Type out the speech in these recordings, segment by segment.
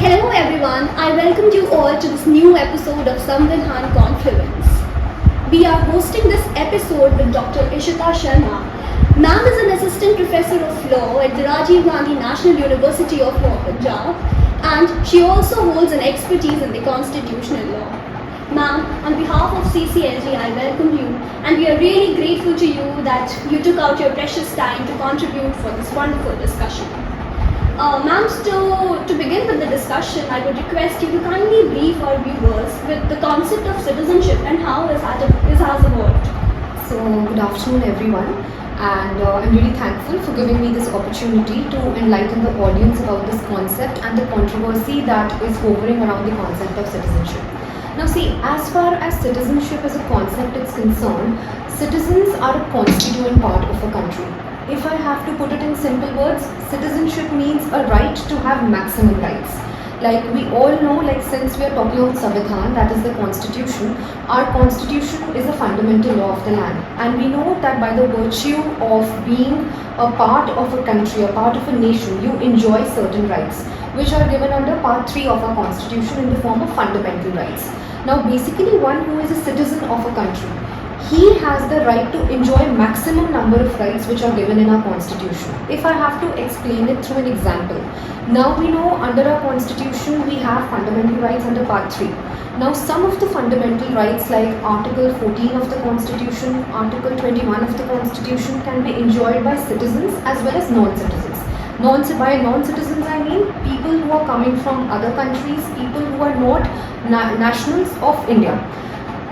Hello everyone, I welcome you all to this new episode of Samvidhaan Confluence. We are hosting this episode with Dr. Ishita Sharma. Ma'am is an assistant professor of law at the Rajiv Gandhi National University of Law, Punjab, and she also holds an expertise in the constitutional law. Ma'am, on behalf of CCLG, I welcome you, and we are really grateful to you that you took out your precious time to contribute for this wonderful discussion. Ma'am, to begin with the discussion, I would request you to kindly brief our viewers with the concept of citizenship and how it has evolved. So, good afternoon everyone, and I'm really thankful for giving me this opportunity to enlighten the audience about this concept and the controversy that is hovering around the concept of citizenship. Now see, as far as citizenship as a concept is concerned, citizens are a constituent part of a country. If I have to put it in simple words, citizenship means a right to have maximum rights. Like we all know, like since we are talking about Samvidhaan, that is the constitution, our constitution is a fundamental law of the land. And we know that by the virtue of being a part of a country, a part of a nation, you enjoy certain rights, which are given under part 3 of our constitution in the form of fundamental rights. Now basically one who is a citizen of a country, he has the right to enjoy maximum number of rights which are given in our constitution. If I have to explain it through an example, now we know under our constitution we have fundamental rights under part 3. Now some of the fundamental rights like article 14 of the constitution, article 21 of the constitution can be enjoyed by citizens as well as non-citizens. By non-citizens I mean people who are coming from other countries, people who are not nationals of India.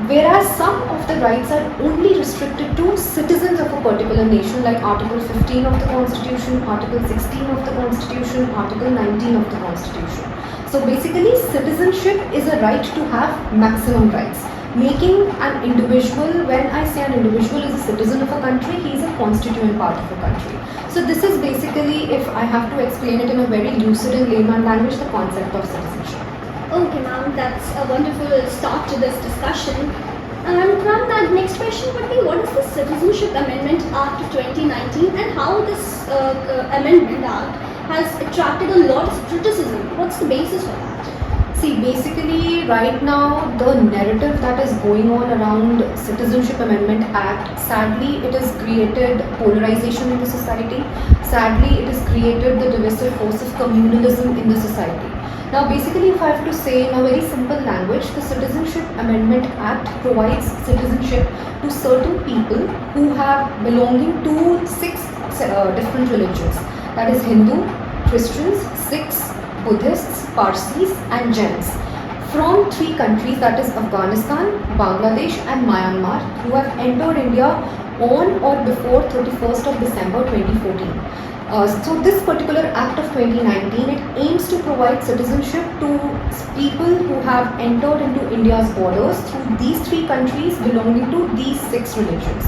Whereas some of the rights are only restricted to citizens of a particular nation, like Article 15 of the Constitution, Article 16 of the Constitution, Article 19 of the Constitution. So basically, citizenship is a right to have maximum rights, making an individual, when I say an individual is a citizen of a country, he is a constituent part of a country. So this is basically, if I have to explain it in a very lucid and layman language, the concept of citizenship. Okay, ma'am, that's a wonderful start to this discussion. And ma'am, the next question would be, what is the Citizenship Amendment Act of 2019 and how this Amendment Act has attracted a lot of criticism? What's the basis for that? See, basically right now the narrative that is going on around Citizenship Amendment Act, sadly it has created polarization in the society. Sadly it has created the divisive force of communalism in the society. Now basically if I have to say in a very simple language, the Citizenship Amendment Act provides citizenship to certain people who have belonging to 6 different religions. That is Hindu, Christians, Sikhs, Buddhists, Parsis and Jains from 3 countries, that is Afghanistan, Bangladesh and Myanmar, who have entered India on or before 31st of December 2014. So this particular act of 2019, it aims to provide citizenship to people who have entered into India's borders through these 3 countries belonging to these 6 religions.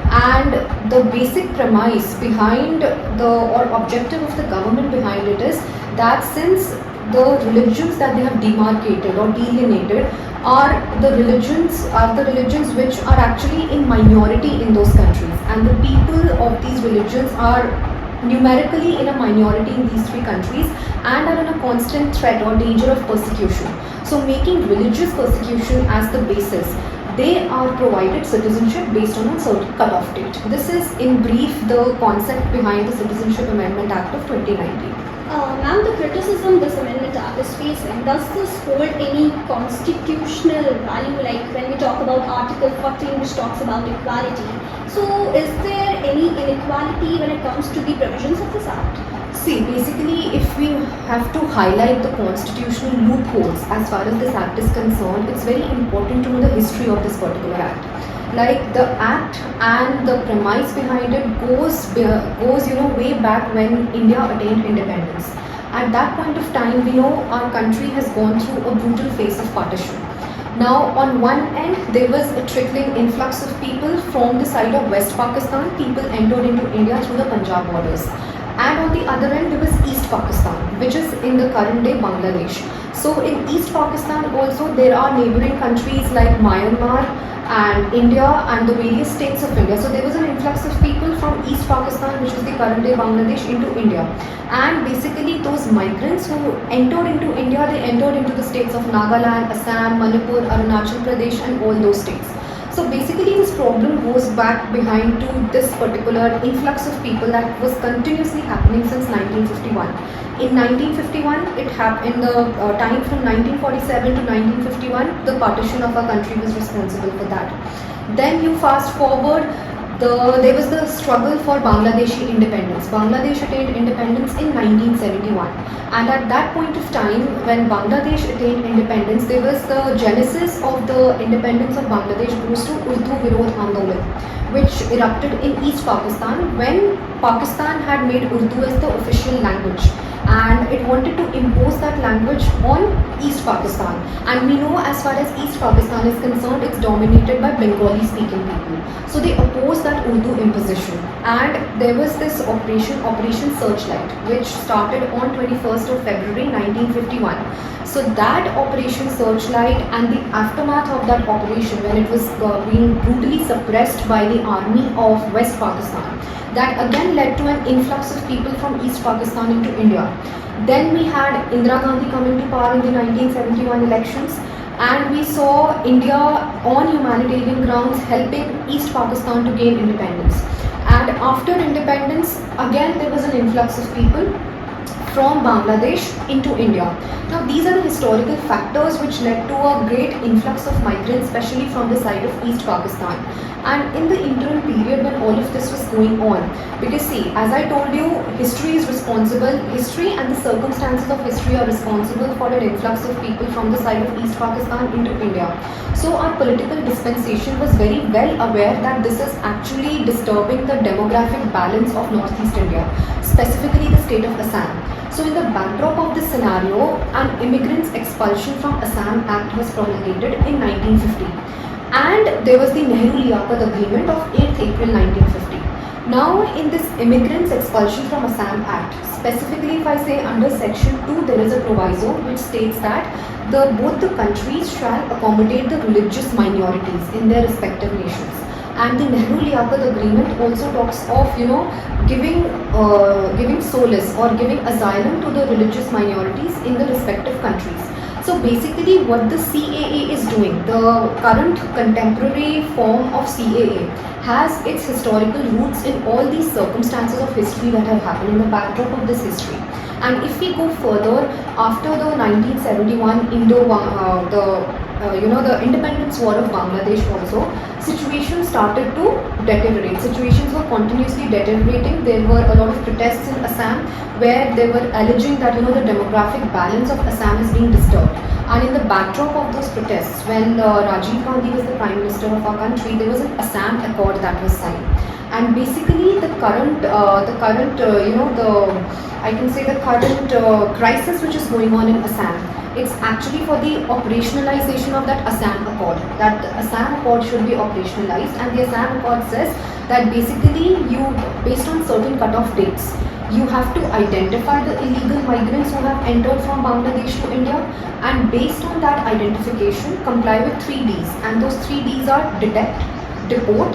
And the basic premise behind or objective of the government behind it is that since the religions that they have demarcated or delineated are the religions which are actually in minority in those countries, and the people of these religions are numerically in a minority in these 3 countries and are in a constant threat or danger of persecution. So making religious persecution as the basis, they are provided citizenship based on a certain cutoff date. This is in brief the concept behind the Citizenship Amendment Act of 2019. Ma'am, the criticism this Amendment Act is facing, does this hold any constitutional value, like when we talk about Article 14 which talks about equality? So is there any inequality when it comes to the provisions of this Act? See, basically if we have to highlight the constitutional loopholes as far as this Act is concerned, it's very important to know the history of this particular Act. Like the Act and the premise behind it goes way back when India attained independence. At that point of time, we know our country has gone through a brutal phase of partition. Now on one end there was a trickling influx of people from the side of West Pakistan. People entered into India through the Punjab borders. And on the other end there was East Pakistan, which is in the current day Bangladesh. So in East Pakistan also there are neighboring countries like Myanmar and India and the various states of India. So there was an influx of people from East Pakistan, which is the current day Bangladesh, into India. And basically those migrants who entered into India, they entered into the states of Nagaland, Assam, Manipur, Arunachal Pradesh and all those states. So basically this problem goes back behind to this particular influx of people that was continuously happening since 1951. In 1951, it happened in the time from 1947 to 1951, the partition of our country was responsible for that. Then you fast forward, there was the struggle for Bangladeshi independence. Bangladesh attained independence in 1971, and at that point of time when Bangladesh attained independence, there was the genesis of the independence of Bangladesh goes to Urdu Virodh Andolan, which erupted in East Pakistan when Pakistan had made Urdu as the official language, and it wanted to impose that language on East Pakistan. And we know as far as East Pakistan is concerned, it's dominated by Bengali speaking people. So they opposed that Urdu imposition, and there was this Operation Searchlight, which started on 21st of February 1951. So that Operation Searchlight and the aftermath of that operation, when it was being brutally suppressed by the army of West Pakistan, that again led to an influx of people from East Pakistan into India. Then we had Indira Gandhi coming to power in the 1971 elections, and we saw India on humanitarian grounds helping East Pakistan to gain independence. And after independence, again there was an influx of people from Bangladesh into India. Now these are the historical factors which led to a great influx of migrants, especially from the side of East Pakistan. And in the interim period when all of this was going on, because see, as I told you, history is responsible, history and the circumstances of history are responsible for an influx of people from the side of East Pakistan into India. So our political dispensation was very well aware that this is actually disturbing the demographic balance of Northeast India, specifically the state of Assam. So in the backdrop of this scenario, an Immigrants Expulsion from Assam Act was promulgated in 1950. And there was the Nehru-Liaquat Agreement of 8th April 1950. Now in this Immigrants Expulsion from Assam Act, specifically if I say under section 2, there is a proviso which states that both the countries shall accommodate the religious minorities in their respective nations. And the Nehru-Liaquat Agreement also talks of, giving solace or giving asylum to the religious minorities in the respective countries. So basically what the CAA is doing, the current contemporary form of CAA, has its historical roots in all these circumstances of history that have happened in the backdrop of this history. And if we go further, after the 1971 the independence war of Bangladesh also, situations started to deteriorate. Situations were continuously deteriorating. There were a lot of protests in Assam where they were alleging that the demographic balance of Assam is being disturbed. And in the backdrop of those protests, when Rajiv Gandhi was the Prime Minister of our country, there was an Assam Accord that was signed. And basically the current crisis which is going on in Assam, it's actually for the operationalization of that Assam Accord. That the Assam Accord should be operationalized, and the Assam Accord says that basically based on certain cut-off dates, you have to identify the illegal migrants who have entered from Bangladesh to India, and based on that identification, comply with 3 Ds. And those 3 Ds are detect, deport,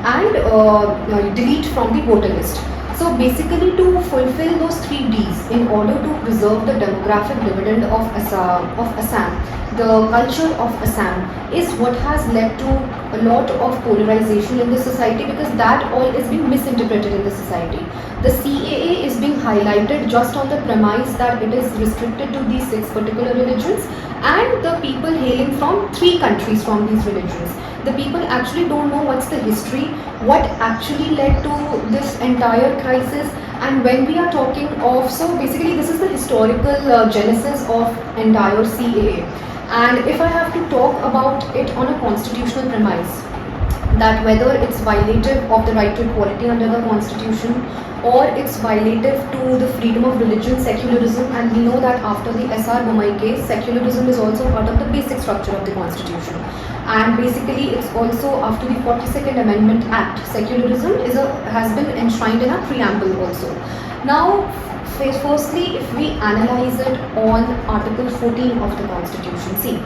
and delete from the voter list. So basically to fulfill those 3 Ds, in order to preserve the demographic dividend of Assam, the culture of Assam is what has led to a lot of polarization in the society, because that all is being misinterpreted in the society. The CAA is being highlighted just on the premise that it is restricted to these 6 particular religions and the people hailing from 3 countries from these religions. The people actually don't know what's the history, what actually led to this entire crisis. And when we are talking of, so basically this is the historical genesis of entire CAA. And if I have to talk about it on a constitutional premise, that whether it's violative of the right to equality under the constitution, or it's violative to the freedom of religion, secularism, and we know that after the SR Bommai case, secularism is also part of the basic structure of the constitution. And basically it's also after the 42nd Amendment Act, secularism has been enshrined in a preamble also. Now Firstly, if we analyze it on Article 14 of the Constitution, see,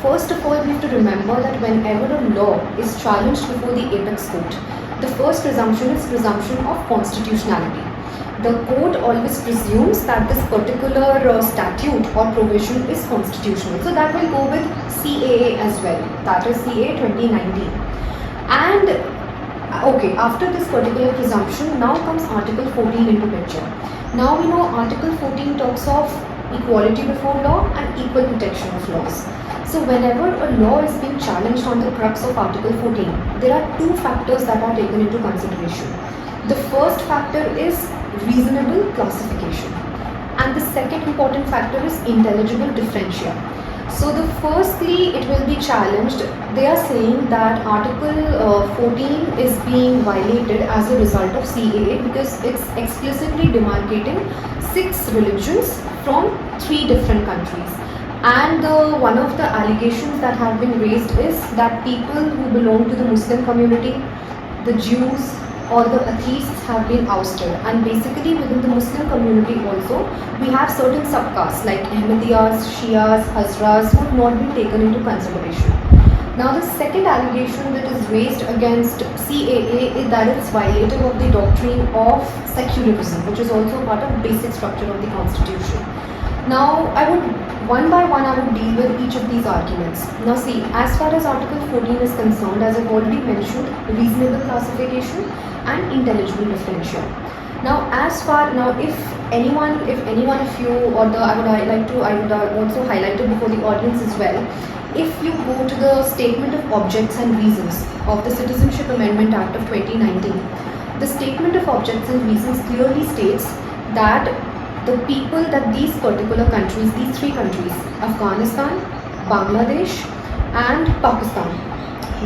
first of all, we have to remember that whenever a law is challenged before the apex court, the first presumption is presumption of constitutionality. The court always presumes that this particular statute or provision is constitutional. So that will go with CAA as well, that is CAA 2019. And okay, after this particular presumption, now comes Article 14 into picture. Now we know Article 14 talks of equality before law and equal protection of laws. So whenever a law is being challenged on the crux of Article 14, there are two factors that are taken into consideration. The first factor is reasonable classification, and the second important factor is intelligible differentia. So firstly, it will be challenged. They are saying that Article 14 is being violated as a result of CAA because it's explicitly demarcating 6 religions from 3 different countries. And one of the allegations that have been raised is that people who belong to the Muslim community, the Jews, or the atheists have been ousted, and basically within the Muslim community also we have certain subcastes like Ahmadiyas, Shias, Hazras who have not been taken into consideration. Now the second allegation that is raised against CAA is that it's violative of the doctrine of secularism, which is also part of basic structure of the constitution. Now one by one I would deal with each of these arguments. Now see, as far as Article 14 is concerned, as I've already mentioned, reasonable classification and intelligible differential. Now if anyone of you, or I would also highlight it before the audience as well, if you go to the statement of objects and reasons of the Citizenship Amendment Act of 2019, the statement of objects and reasons clearly states that the people that these particular countries, these 3 countries, Afghanistan, Bangladesh and Pakistan,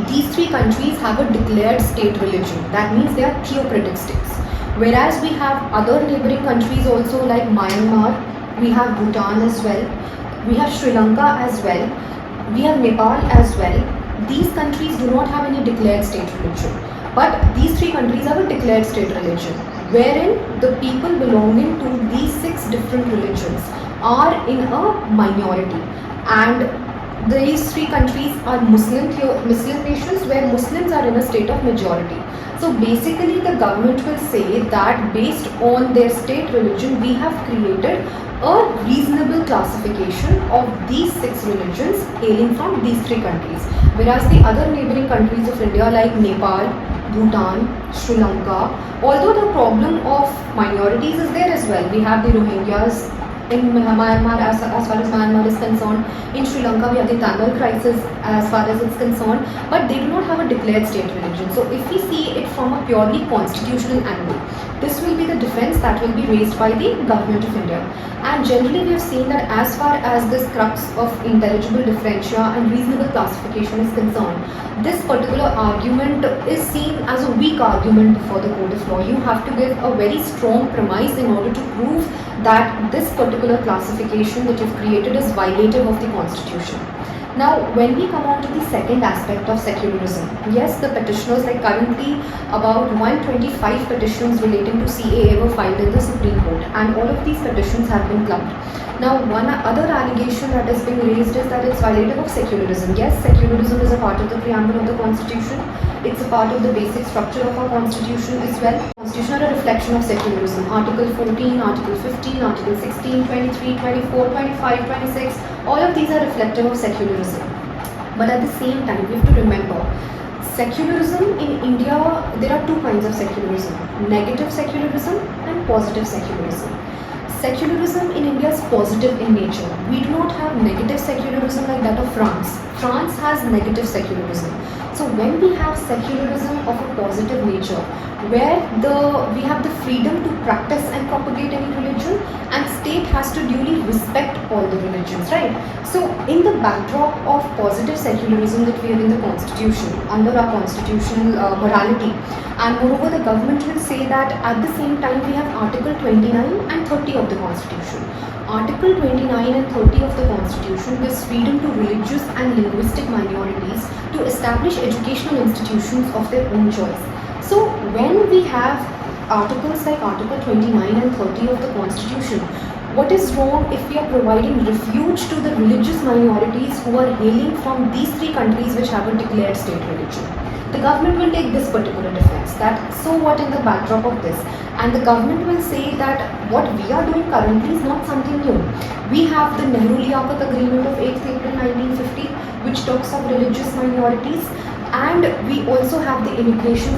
these 3 countries have a declared state religion. That means they are theocratic states. Whereas we have other neighboring countries also like Myanmar, we have Bhutan as well, we have Sri Lanka as well, we have Nepal as well. These countries do not have any declared state religion. But these 3 countries have a declared state religion, wherein the people belonging to these 6 different religions are in a minority. And these 3 countries are Muslim nations where Muslims are in a state of majority. So basically the government will say that based on their state religion, we have created a reasonable classification of these 6 religions hailing from these 3 countries. Whereas the other neighboring countries of India like Nepal, Bhutan, Sri Lanka, although the problem of minorities is there as well. We have the Rohingyas in Myanmar as far as Myanmar is concerned. In Sri Lanka we have the Tamil crisis as far as it's concerned, but they do not have a declared state religion. So if we see it from a purely constitutional angle, this will be the defense that will be raised by the government of India. And generally we have seen that as far as this crux of intelligible differentia and reasonable classification is concerned, this particular argument is seen as a weak argument before the court of law. You have to give a very strong premise in order to prove that this particular classification that you've created is violative of the constitution. Now, when we come on to the second aspect of secularism, yes, the petitioners, like currently about 125 petitions relating to CAA were filed in the Supreme Court, and all of these petitions have been clubbed. Now, one other allegation that is being raised is that it's violative of secularism. Yes, secularism is a part of the preamble of the Constitution. It's a part of the basic structure of our Constitution as well. Constitution are a reflection of secularism. Article 14, Article 15, Article 16, 23, 24, 25, 26, all of these are reflective of secularism. But at the same time, we have to remember, secularism in India, there are 2 kinds of secularism: negative secularism and positive secularism. Secularism in India is positive in nature. We do not have negative secularism like that of France. France has negative secularism. So when we have secularism of a positive nature, where we have the freedom to practice and propagate any religion, and state has to duly respect all the religions, right? So in the backdrop of positive secularism that we have in the constitution, under our constitutional morality, and moreover the government will say that at the same time we have Article 29 and 30 of the constitution. Article 29 and 30 of the Constitution gives freedom to religious and linguistic minorities to establish educational institutions of their own choice. So when we have articles like Article 29 and 30 of the Constitution, what is wrong if we are providing refuge to the religious minorities who are hailing from these three countries which have a declared state religion? The government will take this particular defense, that so what in the backdrop of this, and the government will say that what we are doing currently is not something new. We have the Nehru-Liaquat Agreement of 8th April 1950 which talks of religious minorities, and we also have the immigration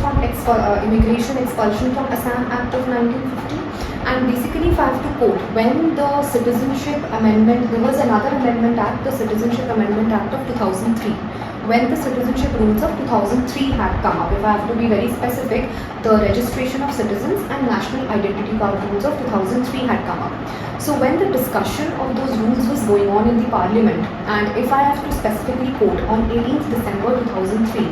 expulsion from Assam Act of 1950. And basically, if I have to quote, when the Citizenship Amendment, there was another amendment act, the Citizenship Amendment Act of 2003. When the citizenship rules of 2003 had come up, if I have to be very specific, the registration of citizens and national identity card rules of 2003 had come up. So when the discussion of those rules was going on in the parliament, and if I have to specifically quote, on 18th December 2003,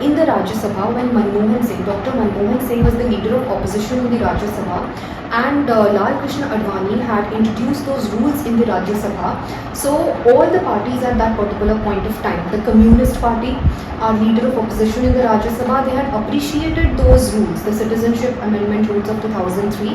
in the Rajya Sabha, when Dr. Manmohan Singh was the leader of opposition in the Rajya Sabha, and Lal Krishna Advani had introduced those rules in the Rajya Sabha. So all the parties at that particular point of time, the Communist Party, our leader of opposition in the Rajya Sabha, they had appreciated those rules, the Citizenship Amendment rules of 2003,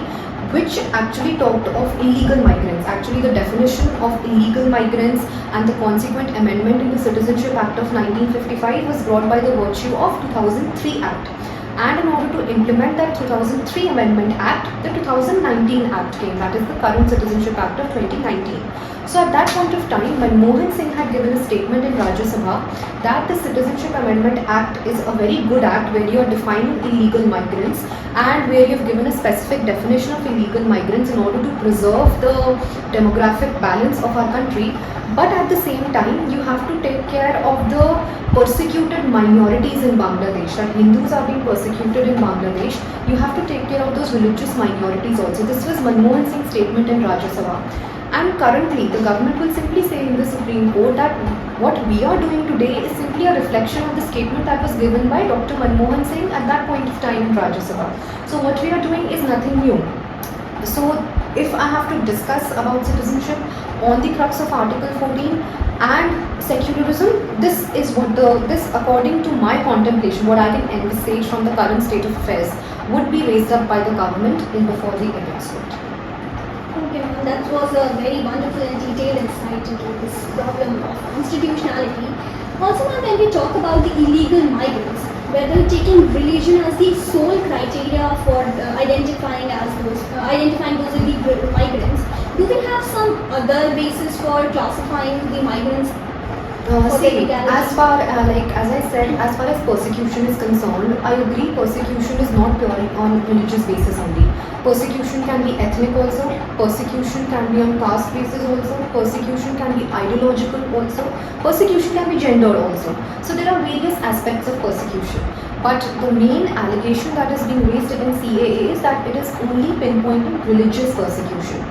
which actually talked of illegal migrants. Actually, the definition of illegal migrants and the consequent amendment in the Citizenship Act of 1955 was brought by the virtue of 2003 Act. And in order to implement that 2003 Amendment Act, the 2019 Act came, that is the current Citizenship Act of 2019. So at that point of time, Manmohan Singh had given a statement in Rajya Sabha that the Citizenship Amendment Act is a very good act where you are defining illegal migrants and where you have given a specific definition of illegal migrants in order to preserve the demographic balance of our country. But at the same time, you have to take care of the persecuted minorities in Bangladesh. That Hindus are being persecuted in Bangladesh. You have to take care of those religious minorities also. This was Manmohan Singh's statement in Rajya Sabha. And currently, the government will simply say in the Supreme Court that what we are doing today is simply a reflection of the statement that was given by Dr. Manmohan Singh at that point of time in Rajya Sabha. So what we are doing is nothing new. So if I have to discuss about citizenship on the crux of Article 14 and secularism, this is what this according to my contemplation, what I can envisage from the current state of affairs, would be raised up by the government in before the apex court. Okay, ma'am, that was a very wonderful and detailed insight into this problem of constitutionality. Also, ma'am, when we talk about the illegal migrants, whether taking religion as the sole criteria for identifying those illegal migrants, do we have some other basis for classifying the migrants? As far as I said, as far as persecution is concerned, I agree persecution is not purely on religious basis only. Persecution can be ethnic also, persecution can be on caste basis also, persecution can be ideological also, persecution can be gendered also. So there are various aspects of persecution. But the main allegation that is being raised in CAA is that it is only pinpointing religious persecution.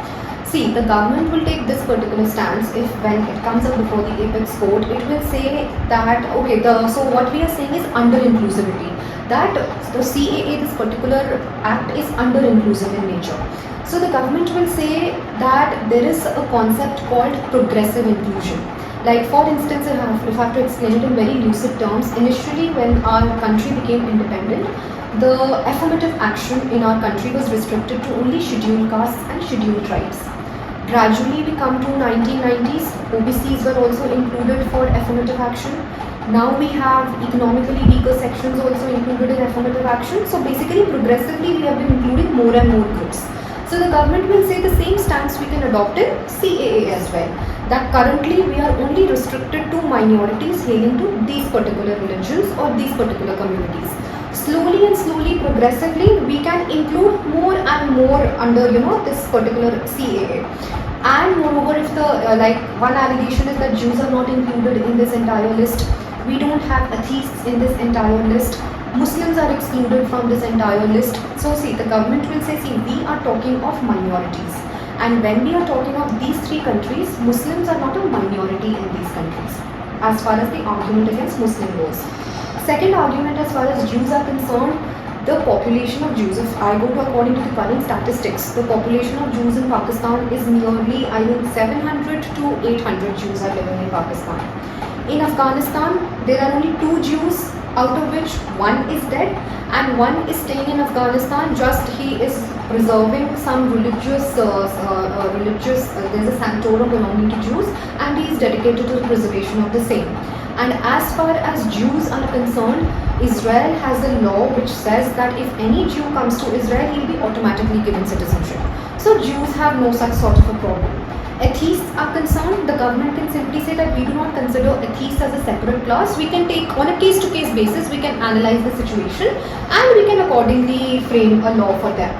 See, the government will take this particular stance if when it comes up before the apex court, it will say that, okay, so what we are saying is under-inclusivity. That the CAA, this particular act is under-inclusive in nature. So the government will say that there is a concept called progressive inclusion. Like for instance, if I have to explain it in very lucid terms, initially when our country became independent, the affirmative action in our country was restricted to only scheduled castes and scheduled tribes. Gradually we come to 1990s, OBCs were also included for affirmative action. Now we have economically weaker sections also included in affirmative action. So basically progressively we have been including more and more groups. So the government will say the same stance we can adopt in CAA as well. That currently we are only restricted to minorities hailing to these particular religions or these particular communities. Slowly and slowly, progressively, we can include more and more under this particular CAA. And moreover, if the one allegation is that Jews are not included in this entire list, we don't have atheists in this entire list, Muslims are excluded from this entire list. So see, the government will say, see, we are talking of minorities. And when we are talking of these three countries, Muslims are not a minority in these countries, as far as the argument against Muslim goes. Second argument, as far as Jews are concerned, the population of Jews, if I go to according to the current statistics, the population of Jews in Pakistan is nearly, I think, 700 to 800 Jews are living in Pakistan. In Afghanistan, there are only 2 Jews out of which one is dead and one is staying in Afghanistan. Just he is preserving some religious, there's a sanctorum belonging to Jews, and he is dedicated to the preservation of the same. And as far as Jews are concerned, Israel has a law which says that if any Jew comes to Israel, he will be automatically given citizenship. So Jews have no such sort of a problem. Atheists are concerned, the government can simply say that we do not consider atheists as a separate class. We can take on a case-to-case basis, we can analyze the situation and we can accordingly frame a law for them.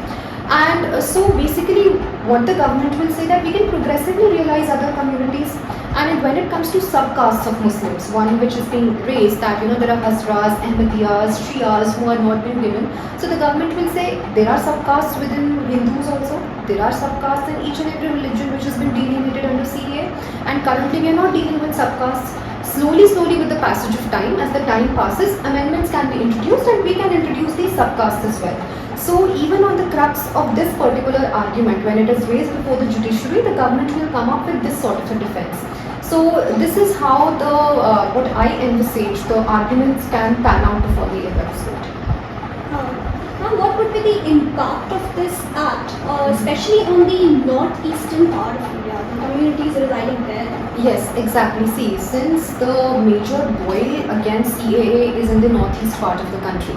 And so basically what the government will say that we can progressively realize other communities. And when it comes to subcastes of Muslims, one which is being raised that there are Hazras, Ahmadiyyas, Shias who are not being given. So the government will say there are subcastes within Hindus also. There are subcastes in each and every religion which has been delineated under CA. And currently we are not dealing with subcastes. Slowly with the passage of time, as the time passes, amendments can be introduced and we can introduce these subcastes as well. So even on the crux of this particular argument, when it is raised before the judiciary, the government will come up with this sort of a defense. So this is how what I envisage the arguments can pan out for the episode. Now, what would be the impact of this act, especially on the northeastern part of India, the communities residing there? Yes, exactly. See, since the major boil against CAA is in the northeast part of the country,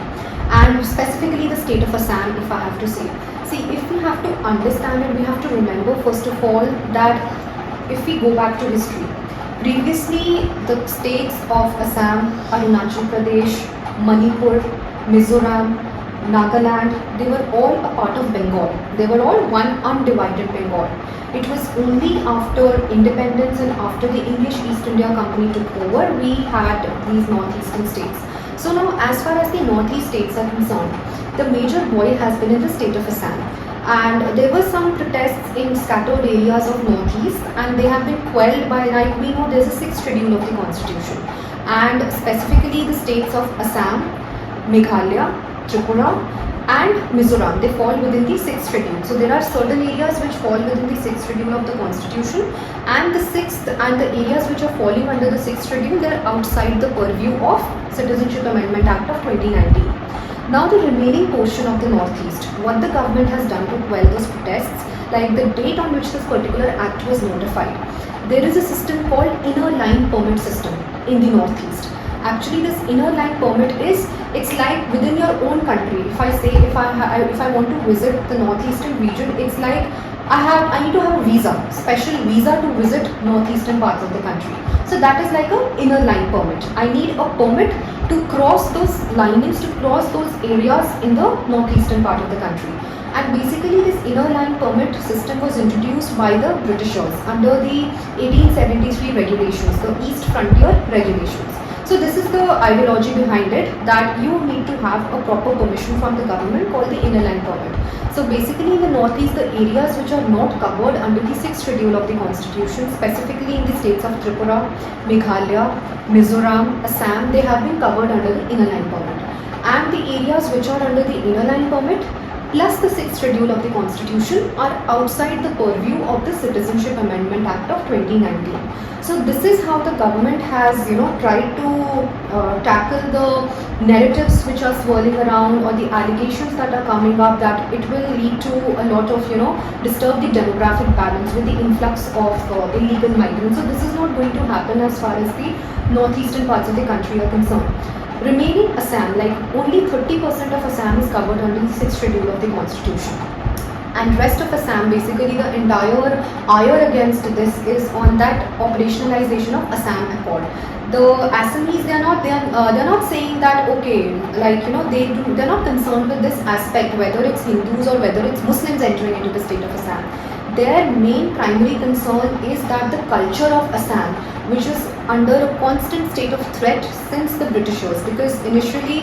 and specifically the state of Assam, if I have to say. See, if we have to understand it, we have to remember first of all that if we go back to history, previously the states of Assam, Arunachal Pradesh, Manipur, Mizoram, Nagaland, they were all a part of Bengal. They were all one undivided Bengal. It was only after independence and after the English East India Company took over, we had these northeastern states. So now as far as the northeast states are concerned, the major boil has been in the state of Assam. And there were some protests in scattered areas of northeast and they have been quelled by, like we know, there's a 6th schedule of the constitution. And specifically the states of Assam, Meghalaya, Tripura and Mizoram, they fall within the 6th schedule. So there are certain areas which fall within the 6th schedule of the constitution, and the 6th and the areas which are falling under the 6th schedule, they are outside the purview of Citizenship Amendment Act of 2019. Now the remaining portion of the northeast, what the government has done to quell those protests, like the date on which this particular act was notified, there is a system called inner line permit system in the northeast. Actually this inner line permit is, it's like within your own country. If I say, if I want to visit the northeastern region, it's like I need to have a visa, special visa to visit northeastern parts of the country. So that is like a inner line permit. I need a permit to cross those lines, to cross those areas in the northeastern part of the country. And basically this inner line permit system was introduced by the Britishers under the 1873 regulations, the East Frontier regulations. So this is the ideology behind it, that you need to have a proper permission from the government called the inner line permit. So basically in the northeast, the areas which are not covered under the 6th schedule of the constitution, specifically in the states of Tripura, Meghalaya, Mizoram, Assam, they have been covered under the inner line permit. And the areas which are under the inner line permit plus the 6th schedule of the constitution are outside the purview of the Citizenship Amendment Act of 2019. So this is how the government has tried to tackle the narratives which are swirling around, or the allegations that are coming up that it will lead to a lot of disturb the demographic balance with the influx of illegal migrants. So this is not going to happen as far as the northeastern parts of the country are concerned. Remaining Assam, like only 30% of Assam is covered under the 6th schedule of the constitution. And rest of Assam, basically the entire ire against this is on that operationalization of Assam Accord. The Assamese, they're not saying that okay, they're not concerned with this aspect, whether it's Hindus or whether it's Muslims entering into the state of Assam. Their main primary concern is that the culture of Assam, which is under a constant state of threat since the Britishers, because initially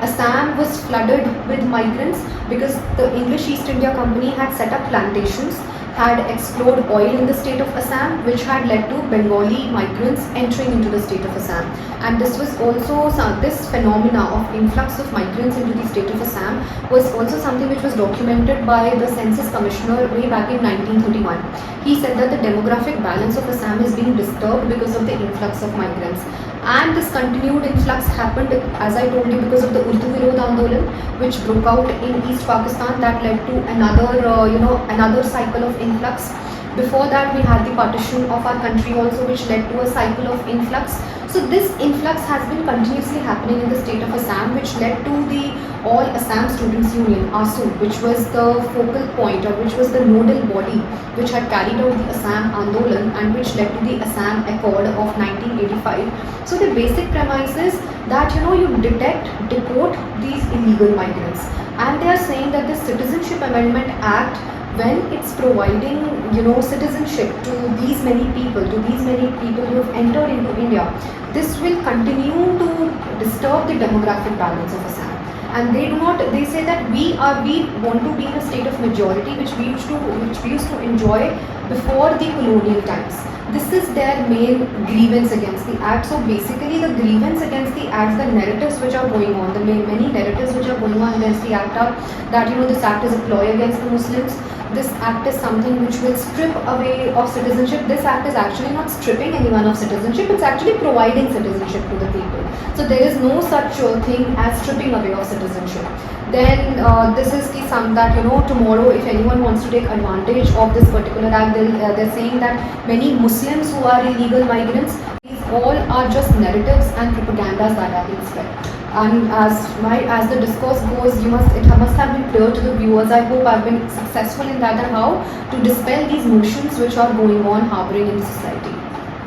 Assam was flooded with migrants because the English East India Company had set up plantations, had explored oil in the state of Assam, which had led to Bengali migrants entering into the state of Assam. And this was also, this phenomena of influx of migrants into the state of Assam was also something which was documented by the Census Commissioner way back in 1931. He said that the demographic balance of Assam is being disturbed because of the influx of migrants. And this continued influx happened, as I told you, because of the Urdu Virod Andolan, which broke out in East Pakistan, that led to another cycle of influx. Before that, we had the partition of our country also, which led to a cycle of influx. So this influx has been continuously happening in the state of Assam, which led to the All Assam Students Union, ASU, which was the focal point, or which was the nodal body which had carried out the Assam Andolan, and which led to the Assam Accord of 1985. So the basic premise is that you detect, deport these illegal migrants, and they are saying that the Citizenship Amendment Act, when it's providing citizenship to these many people, who have entered into India, this will continue to disturb the demographic balance of Assam. And they say that we want to be in a state of majority which we used to enjoy before the colonial times. This is their main grievance against the act. So basically the grievance against the act, the narratives which are going on, the many narratives which are going on against the act are that this act is a ploy against the Muslims. This act is something which will strip away of citizenship. This act is actually not stripping anyone of citizenship, it's actually providing citizenship to the people. So there is no such thing as stripping away of citizenship. Then this is the sum that tomorrow if anyone wants to take advantage of this particular act, they're saying that many Muslims who are illegal migrants, these all are just narratives and propagandas that are being spread. And as the discourse goes, it must have been clear to the viewers. I hope I've been successful in that, and how to dispel these notions which are going on harboring in the society.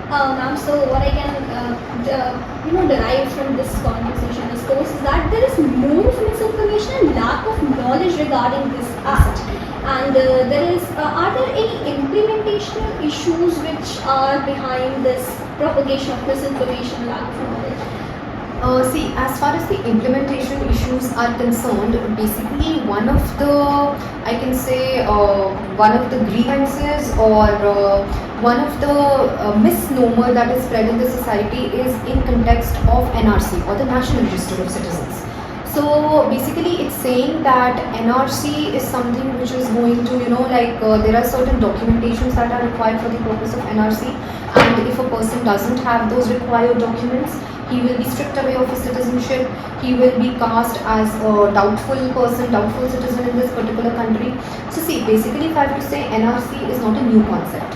Ma'am, so what I can derive from this conversation, discourse, is that there is more of misinformation and lack of knowledge regarding this act. And are there any implementational issues which are behind this propagation of misinformation and lack of knowledge? See, as far as the implementation issues are concerned, basically one of the grievances, or one of the misnomer that is spread in the society is in context of NRC, or the National Register of Citizens. So basically it's saying that NRC is something which is going to, there are certain documentations that are required for the purpose of NRC, and if a person doesn't have those required documents, he will be stripped away of his citizenship, he will be cast as a doubtful citizen in this particular country. So see, basically if I have to say, NRC is not a new concept.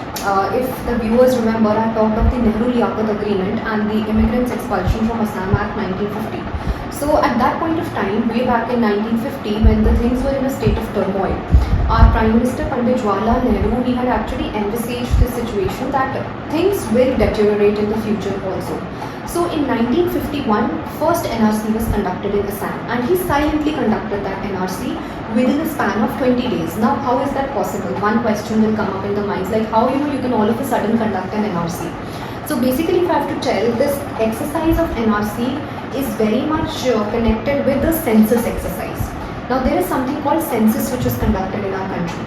If the viewers remember, I talked of the Nehru-Liaquat Agreement and the Immigrants Expulsion from Assam Act 1950. So at that point of time, way back in 1950, when the things were in a state of turmoil, our Prime Minister Pandit Jawaharlal Nehru, he had actually envisaged the situation that things will deteriorate in the future also. So in 1951, first NRC was conducted in Assam, and he silently conducted that NRC within a span of 20 days. Now how is that possible? One question will come up in the minds, like how you can all of a sudden conduct an NRC. So basically if I have to tell, this exercise of NRC is very much connected with the census exercise. Now there is something called census which is conducted in our country,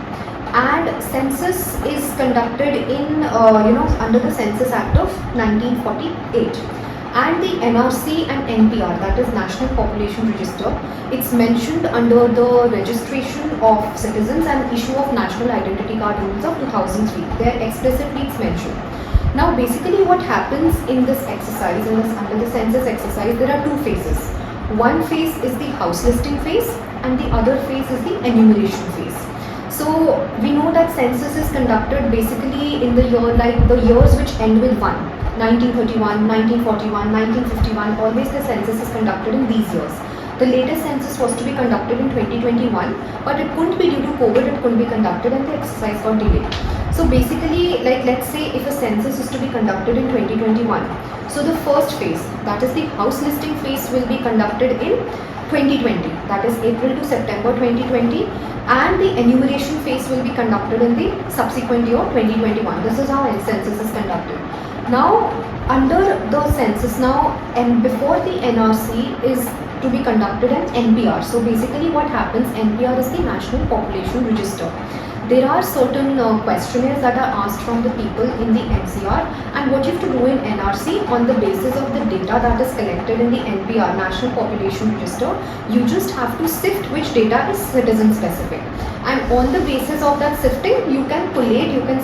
and census is conducted in under the Census Act of 1948, and the NRC and NPR, that is National Population Register, it's mentioned under the registration of citizens and issue of national identity card rules of 2003. There explicitly it's mentioned. Now basically what happens in this exercise, under the census exercise, there are two phases. One phase is the house listing phase, and the other phase is the enumeration phase. So we know that census is conducted basically in the years which end with 1. 1931, 1941, 1951, always the census is conducted in these years. The latest census was to be conducted in 2021, but it couldn't be due to COVID, it couldn't be conducted, and the exercise got delayed. So basically, let's say if a census is to be conducted in 2021, so the first phase, that is the house listing phase, will be conducted in 2020, that is April to September 2020, and the enumeration phase will be conducted in the subsequent year 2021. This is how census is conducted. Now under the census and before the NRC is to be conducted an NPR. So basically what happens, NPR is the National Population Register. There are certain questionnaires that are asked from the people in the NCR, and what you have to do in NRC on the basis of the data that is collected in the NPR, National Population Register, you just have to sift which data is citizen specific. And on the basis of that sifting, you can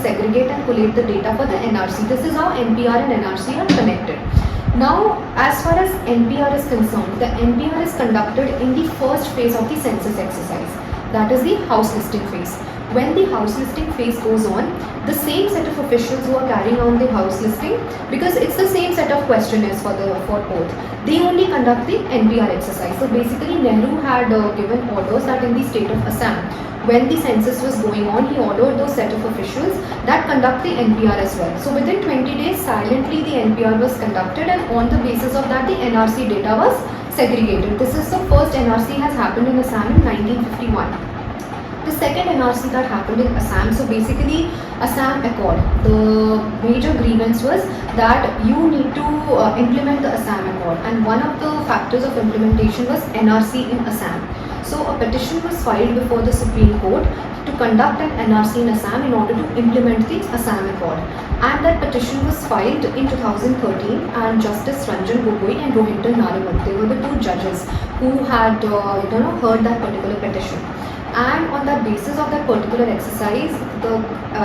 segregate and collate the data for the NRC. This is how NPR and NRC are connected. Now, as far as NPR is concerned, the NPR is conducted in the first phase of the census exercise, that is the house listing phase. When the house listing phase goes on, the same set of officials who are carrying on the house listing, because it's the same set of questionnaires for both, they only conduct the NPR exercise. So basically, Nehru had given orders that in the state of Assam, when the census was going on, he ordered those set of officials that conduct the NPR as well. So within 20 days, silently the NPR was conducted, and on the basis of that, the NRC data was segregated. This is the first NRC has happened in Assam in 1951. The second NRC that happened in Assam, so basically Assam Accord, the major grievance was that you need to implement the Assam Accord, and one of the factors of implementation was NRC in Assam. So a petition was filed before the Supreme Court to conduct an NRC in Assam in order to implement the Assam Accord, and that petition was filed in 2013, and Justice Ranjan Gogoi and Rohinton Nariman, they were the two judges who had heard that particular petition. And on the basis of that particular exercise, the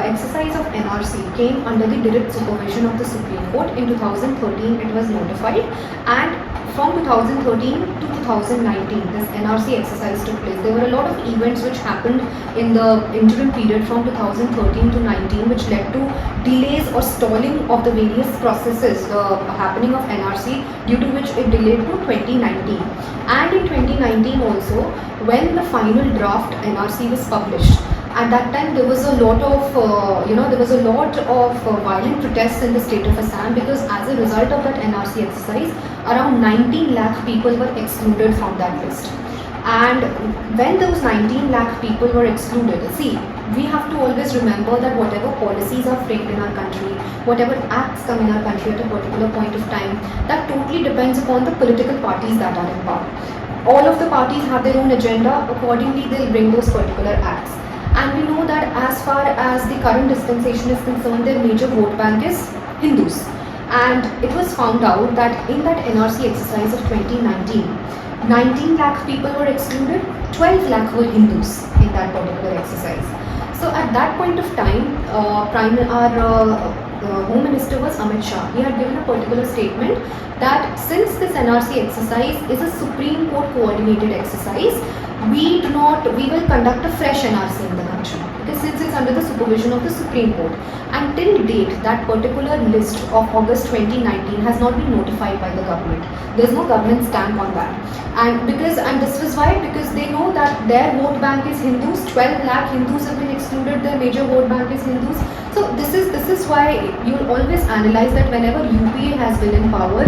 exercise of NRC came under the direct supervision of the Supreme Court. In 2013, it was notified, and from 2013 to 2019, this NRC exercise took place. There were a lot of events which happened in the interim period from 2013 to 19, which led to delays or stalling of the various processes happening of NRC, due to which it delayed to 2019. And in 2019 also, when the final draft NRC was published, at that time there was a lot of violent protests in the state of Assam, because as a result of that NRC exercise, around 19 lakh people were excluded from that list. And when those 19 lakh people were excluded, see, we have to always remember that whatever policies are framed in our country, whatever acts come in our country at a particular point of time, that totally depends upon the political parties that are in power. All of the parties have their own agenda, accordingly they'll bring those particular acts. And we know that as far as the current dispensation is concerned, their major vote bank is Hindus. And it was found out that in that NRC exercise of 2019, 19 lakh people were excluded, 12 lakh were Hindus in that particular exercise. So at that point of time, Home Minister was Amit Shah. He had given a particular statement that since this NRC exercise is a Supreme Court coordinated exercise, we will conduct a fresh NRC in the country, because since it's under the supervision of the Supreme Court. And till date, that particular list of August 2019 has not been notified by the government. There's no government stamp on that. And this was why, because they know that their vote bank is Hindus, 12 lakh Hindus have been excluded, their major vote bank is Hindus. So this is why you'll always analyze that whenever UPA has been in power,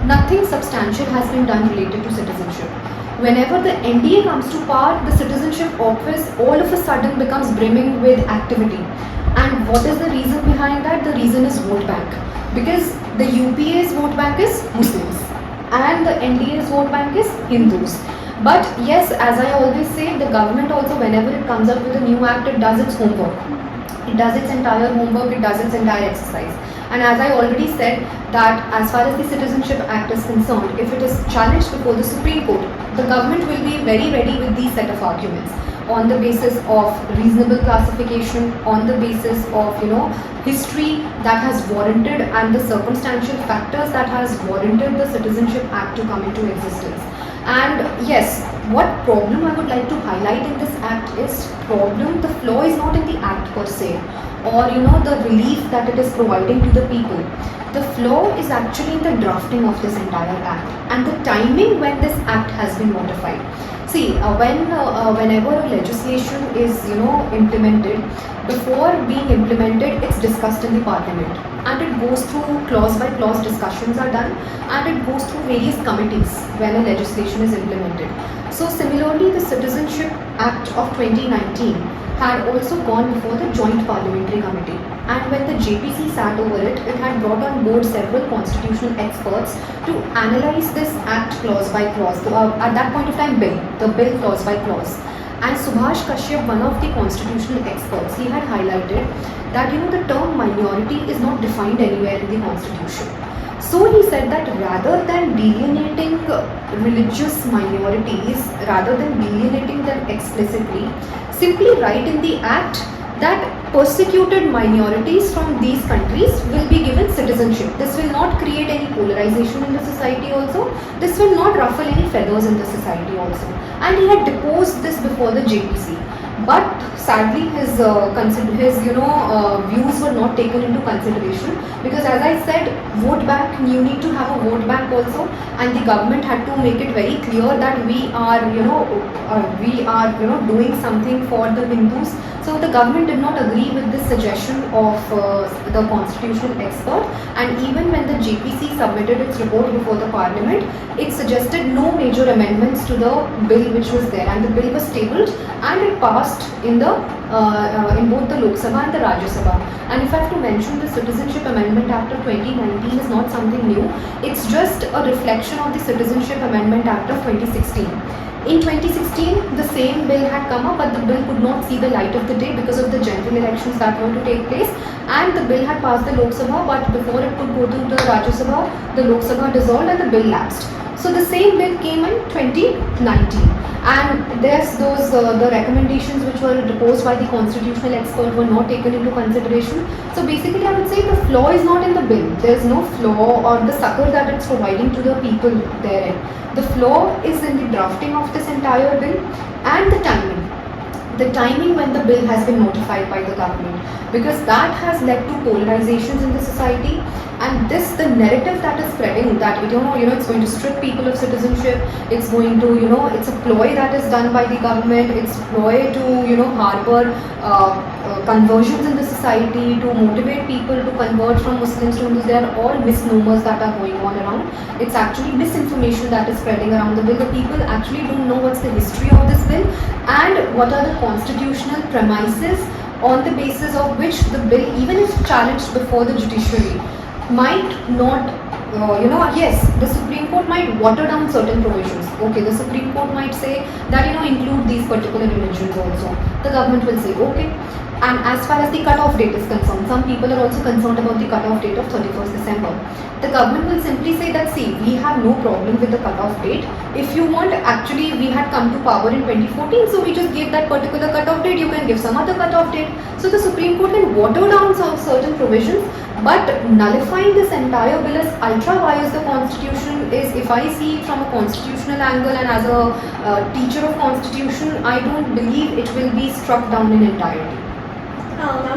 nothing substantial has been done related to citizenship. Whenever the NDA comes to power, the citizenship office all of a sudden becomes brimming with activity. And what is the reason behind that? The reason is vote bank. Because the UPA's vote bank is Muslims and the NDA's vote bank is Hindus. But yes, as I always say, the government also, whenever it comes up with a new act, it does its homework. It does its entire homework, it does its entire exercise. And as I already said, that as far as the Citizenship Act is concerned, if it is challenged before the Supreme Court, the government will be very ready with these set of arguments on the basis of reasonable classification, on the basis of history that has warranted, and the circumstantial factors that has warranted the Citizenship Act to come into existence. And yes, what problem I would like to highlight in this act is the flaw is not in the act per se, or the relief that it is providing to the people. The flaw is actually in the drafting of this entire act and the timing when this act has been notified. See, whenever a legislation is implemented, before being implemented, it's discussed in the parliament, and it goes through clause by clause discussions are done, and it goes through various committees when a legislation is implemented. So similarly, the Citizenship Act of 2019 had also gone before the Joint Parliamentary Committee, and when the JPC sat over it, it had brought on board several constitutional experts to analyze this act clause by clause, at that point of time the bill clause by clause. And Subhash Kashyap, one of the constitutional experts, he had highlighted that the term minority is not defined anywhere in the constitution. So he said that rather than delineating religious minorities, rather than delineating them explicitly, simply write in the act that persecuted minorities from these countries will be given citizenship. This will not create any polarization in the society also. This will not ruffle any feathers in the society also. And he had deposed this before the JPC. But sadly, his views were not taken into consideration, because, as I said, vote bank. You need to have a vote bank also, and the government had to make it very clear that we are doing something for the Hindus. So the government did not agree with this suggestion of the constitutional expert, and even when the JPC submitted its report before the parliament, it suggested no major amendments to the bill which was there, and the bill was tabled and it passed in both the Lok Sabha and the Rajya Sabha. And if I have to mention, the Citizenship Amendment Act of 2019 is not something new. It's just a reflection of the Citizenship Amendment Act of 2016. In 2016, the same bill had come up, but the bill could not see the light of the day because of the general elections that were to take place, and the bill had passed the Lok Sabha, but before it could go to the Rajya Sabha, the Lok Sabha dissolved and the bill lapsed. So the same bill came in 2019, and there's the recommendations which were proposed by the constitutional expert were not taken into consideration. So basically, I would say the flaw is not in the bill. There's no flaw or the succor that it's providing to the people therein. The flaw is in the drafting of this entire bill and the timing. The timing when the bill has been notified by the government, because that has led to polarizations in the society, and the narrative that is spreading, that it's going to strip people of citizenship, it's going to, it's a ploy that is done by the government, it's ploy to, harbor conversions in the society, to motivate people to convert from Muslims to Hindus. They are all misnomers that are going on around. It's actually misinformation that is spreading around the bill. The people actually don't know what's the history of this bill and what are the constitutional premises on the basis of which the bill, even if challenged before the judiciary, might not, yes, the Supreme Court might water down certain provisions. Okay, the Supreme Court might say that, include these particular religions also. The government will say, okay. And as far as the cut-off date is concerned, some people are also concerned about the cut-off date of 31st December. The government will simply say that, see, we have no problem with the cut-off date. If you want, actually, we had come to power in 2014, so we just gave that particular cut-off date. You can give some other cut-off date. So the Supreme Court can water down some certain provisions, but nullifying this entire bill as ultra-biased the Constitution is, if I see it from a constitutional angle and as a teacher of Constitution, I don't believe it will be struck down in entirety.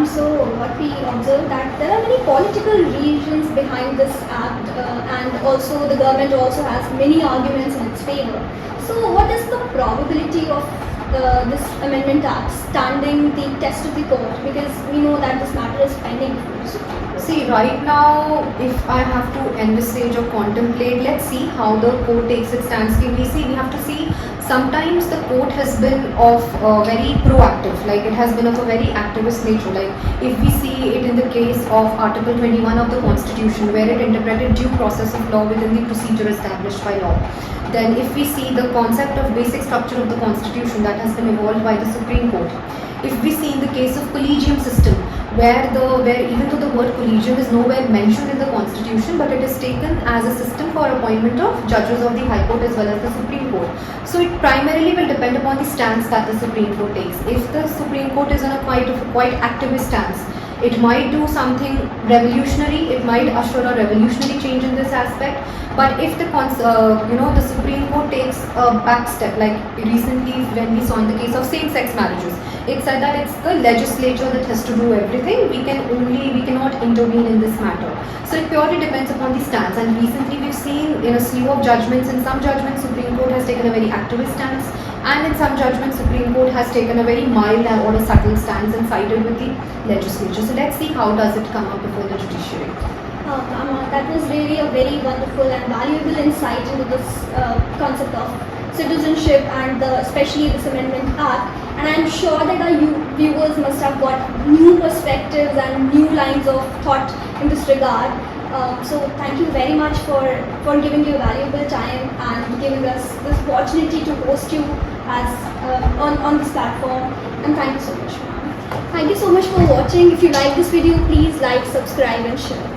So what we observe that there are many political reasons behind this act, and also the government also has many arguments in its favor. So what is the probability of this Amendment Act standing the test of the court, because we know that this matter is pending before the Supreme Court? See, right now, if I have to envisage or contemplate, let's see how the court takes its stance. We have to see. Sometimes the court has been of very proactive, like it has been of a very activist nature. Like if we see it in the case of Article 21 of the Constitution, where it interpreted due process of law within the procedure established by law. Then if we see the concept of basic structure of the Constitution that has been evolved by the Supreme Court. If we see in the case of collegium system, where even though the word collegium is nowhere mentioned in the Constitution, but it is taken as a system for appointment of judges of the High Court as well as the Supreme Court. So it primarily will depend upon the stance that the Supreme Court takes. If the Supreme Court is on a quite activist stance, it might do something revolutionary, it might usher a revolutionary change in this aspect. But if the Supreme Court takes a back step, like recently when we saw in the case of same-sex marriages, it said that it's the legislature that has to do everything. We cannot intervene in this matter. So it purely depends upon the stance. And recently we've seen in a slew of judgments, in some judgments Supreme Court has taken a very activist stance, and in some judgments Supreme Court has taken a very mild or a subtle stance and sided with the legislature. So let's see how does it come up before the judiciary. That was really a very wonderful and valuable insight into this concept of citizenship and especially this Amendment Act. And I'm sure that our viewers must have got new perspectives and new lines of thought in this regard. So thank you very much for giving your valuable time and giving us this opportunity to host you as on this platform. And thank you so much, ma'am. Thank you so much for watching. If you like this video, please like, subscribe and share.